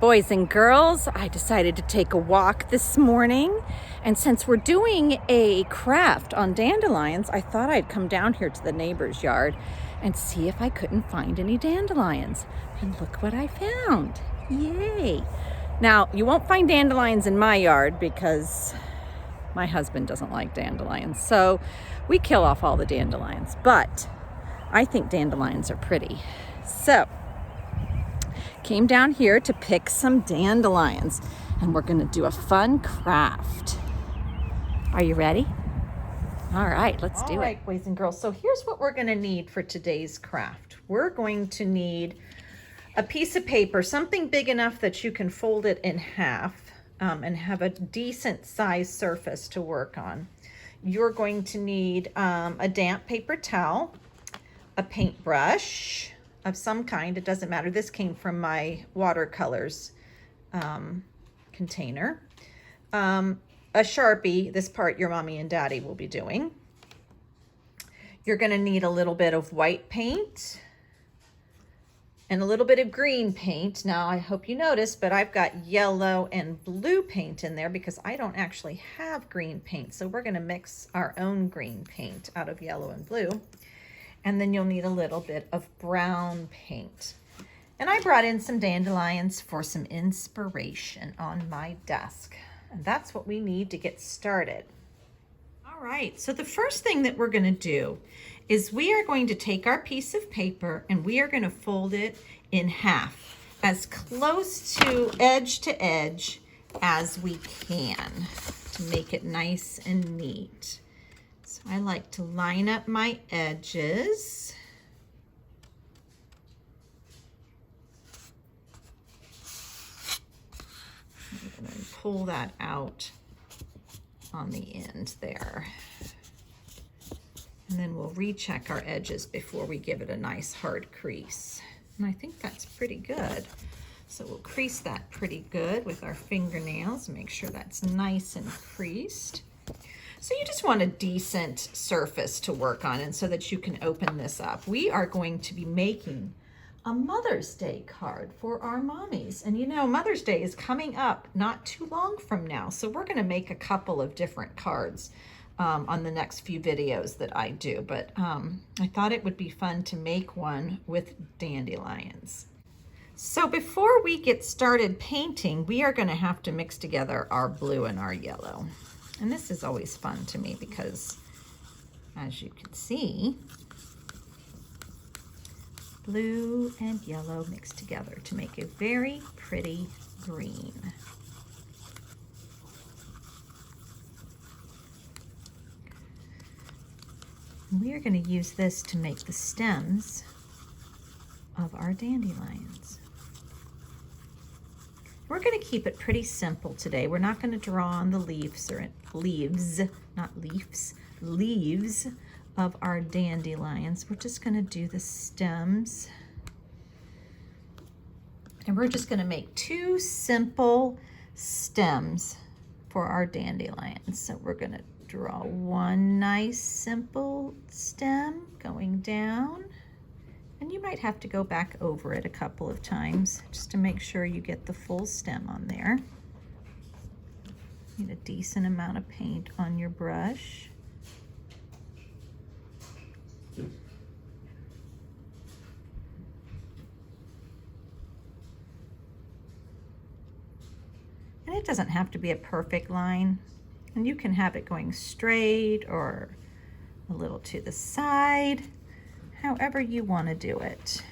boys and girls, I decided to take a walk this morning, and since we're doing a craft on dandelions, I thought I'd come down here to the neighbor's yard and see if I couldn't find any dandelions. And look what I found. Yay! Now, you won't find dandelions in my yard because my husband doesn't like dandelions, so we kill off all the dandelions, but I think dandelions are pretty. So came down here to pick some dandelions, and we're going to do a fun craft. Are you ready? All right, let's do it. All right, boys and girls, so here's what we're going to need for today's craft. We're going to need a piece of paper, something big enough that you can fold it in half and have a decent size surface to work on. You're going to need a damp paper towel, a paintbrush of some kind, it doesn't matter. This came from my watercolors container. A Sharpie, this part your mommy and daddy will be doing. You're gonna need a little bit of white paint and a little bit of green paint. Now, I hope you noticed, but I've got yellow and blue paint in there because I don't actually have green paint. So we're gonna mix our own green paint out of yellow and blue. And then you'll need a little bit of brown paint. And I brought in some dandelions for some inspiration on my desk. And that's what we need to get started. All right, so the first thing that we're gonna do is we are going to take our piece of paper and we are gonna fold it in half, as close to edge as we can to make it nice and neat. So I like to line up my edges. I'm going to pull that out on the end there. And then we'll recheck our edges before we give it a nice hard crease. And I think that's pretty good. So we'll crease that pretty good with our fingernails, make sure that's nice and creased. So you just want a decent surface to work on, and so that you can open this up. We are going to be making a Mother's Day card for our mommies. And you know, Mother's Day is coming up not too long from now. So we're gonna make a couple of different cards on the next few videos that I do. But I thought it would be fun to make one with dandelions. So before we get started painting, we are gonna have to mix together our blue and our yellow. And this is always fun to me because, as you can see, blue and yellow mixed together to make a very pretty green. And we are going to use this to make the stems of our dandelions. We're going to keep it pretty simple today. We're not going to draw on the leaves of our dandelions. We're just going to do the stems. And we're just going to make two simple stems for our dandelions. So we're going to draw one nice simple stem going down. And you might have to go back over it a couple of times just to make sure you get the full stem on there. Need a decent amount of paint on your brush. And it doesn't have to be a perfect line. And you can have it going straight or a little to the side, however you want to do it.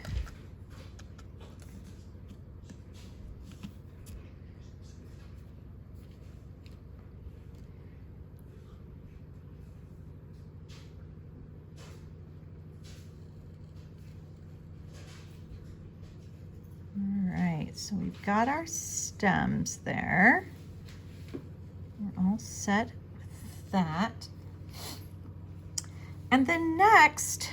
All right, so we've got our stems there. We're all set with that. And then next,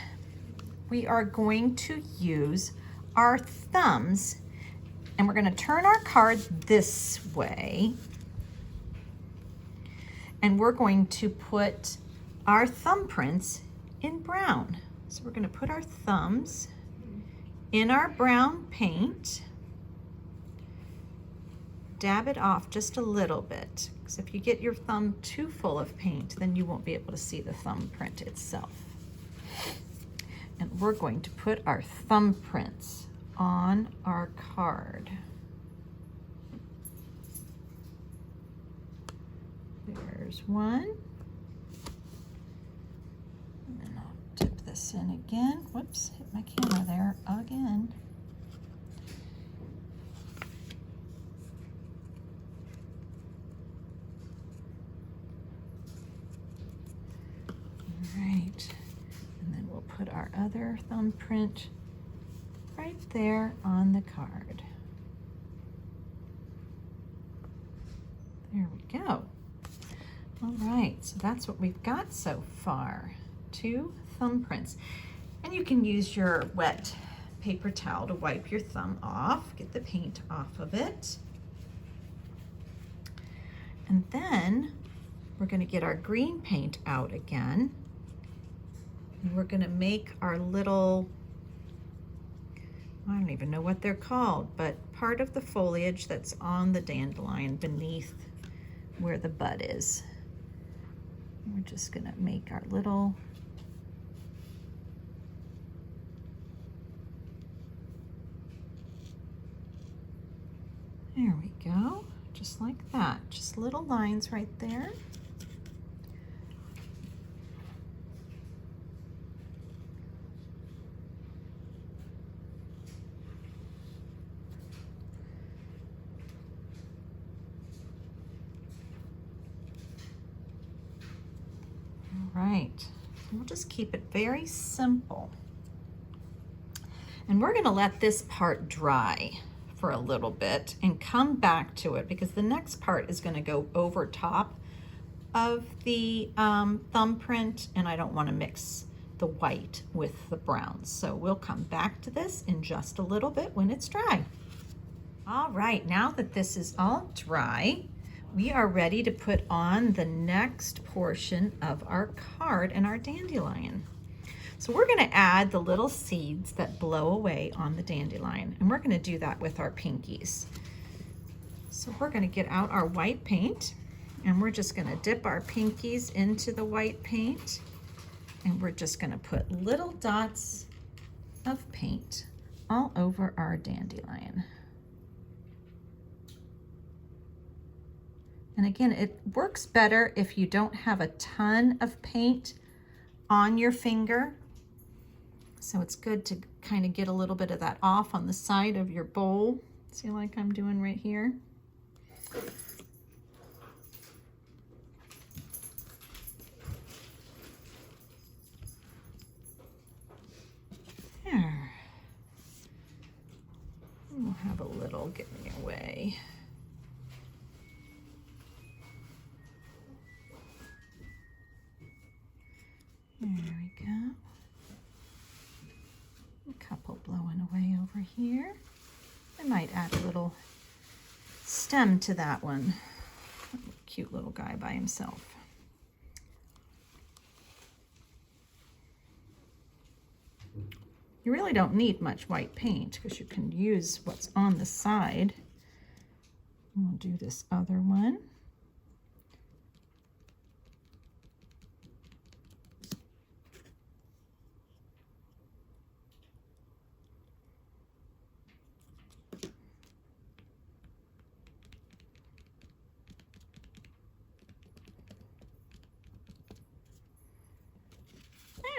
we are going to use our thumbs, and we're going to turn our card this way, and we're going to put our thumbprints in brown. So we're going to put our thumbs in our brown paint, dab it off just a little bit, because if you get your thumb too full of paint, then you won't be able to see the thumbprint itself. And we're going to put our thumbprints on our card. There's one. And then I'll dip this in again. Whoops, hit my camera there again. All right. And then we'll put our other thumbprint right there on the card. There we go. All right, so that's what we've got so far. 2 thumbprints. And you can use your wet paper towel to wipe your thumb off, get the paint off of it. And then we're going to get our green paint out again. And we're going to make our little, I don't even know what they're called, but part of the foliage that's on the dandelion beneath where the bud is. We're just going to make our little there we go, just like that, just little lines right there. Right, we'll just keep it very simple. And we're going to let this part dry for a little bit and come back to it, because the next part is going to go over top of the thumbprint, and I don't want to mix the white with the browns. So we'll come back to this in just a little bit when it's dry. All right, now that this is all dry, we are ready to put on the next portion of our card and our dandelion. So we're going to add the little seeds that blow away on the dandelion, and we're going to do that with our pinkies. So we're going to get out our white paint, and we're just going to dip our pinkies into the white paint, and we're just going to put little dots of paint all over our dandelion. And again, it works better if you don't have a ton of paint on your finger. So it's good to kind of get a little bit of that off on the side of your bowl. See, like I'm doing right here. There. We'll have a little getting away. There we go. A couple blowing away over here. I might add a little stem to that one. Cute little guy by himself. You really don't need much white paint because you can use what's on the side. We'll do this other one.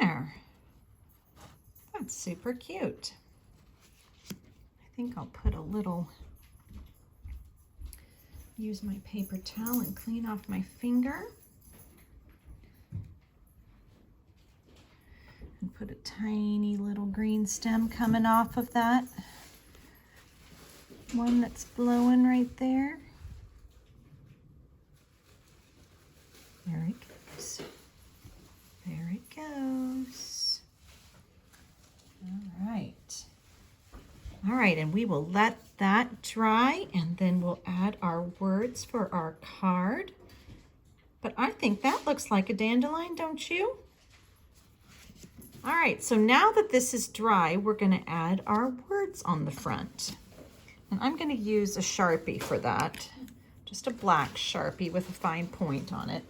There. That's super cute. I think I'll put a little, use my paper towel and clean off my finger. And put a tiny little green stem coming off of that one that's blowing right there. There it goes. There it goes. All right. All right, and we will let that dry, and then we'll add our words for our card. But I think that looks like a dandelion, don't you? All right, so now that this is dry, we're going to add our words on the front. And I'm going to use a Sharpie for that. Just a black Sharpie with a fine point on it.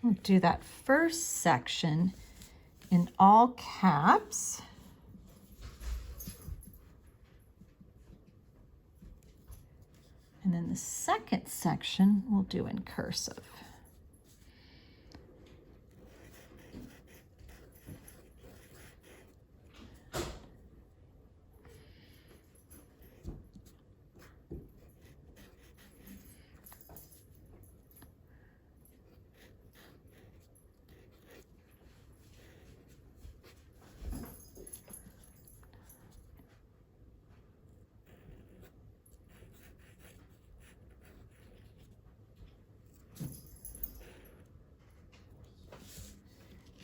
We'll do that first section in all caps. And then the second section we'll do in cursive.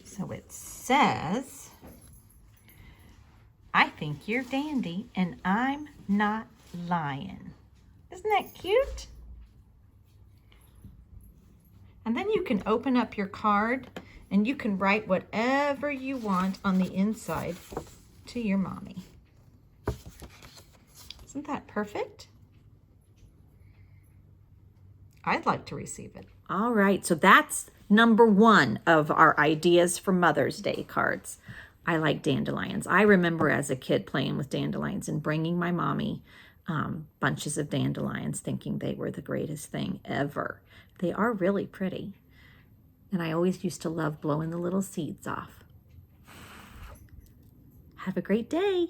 So it says, I think you're dandy and I'm not lying. Isn't that cute? And then you can open up your card and you can write whatever you want on the inside to your mommy. Isn't that perfect? I'd like to receive it. All right, so that's number one of our ideas for Mother's Day cards. I like dandelions. I remember as a kid playing with dandelions and bringing my mommy bunches of dandelions, thinking they were the greatest thing ever. They are really pretty. And I always used to love blowing the little seeds off. Have a great day.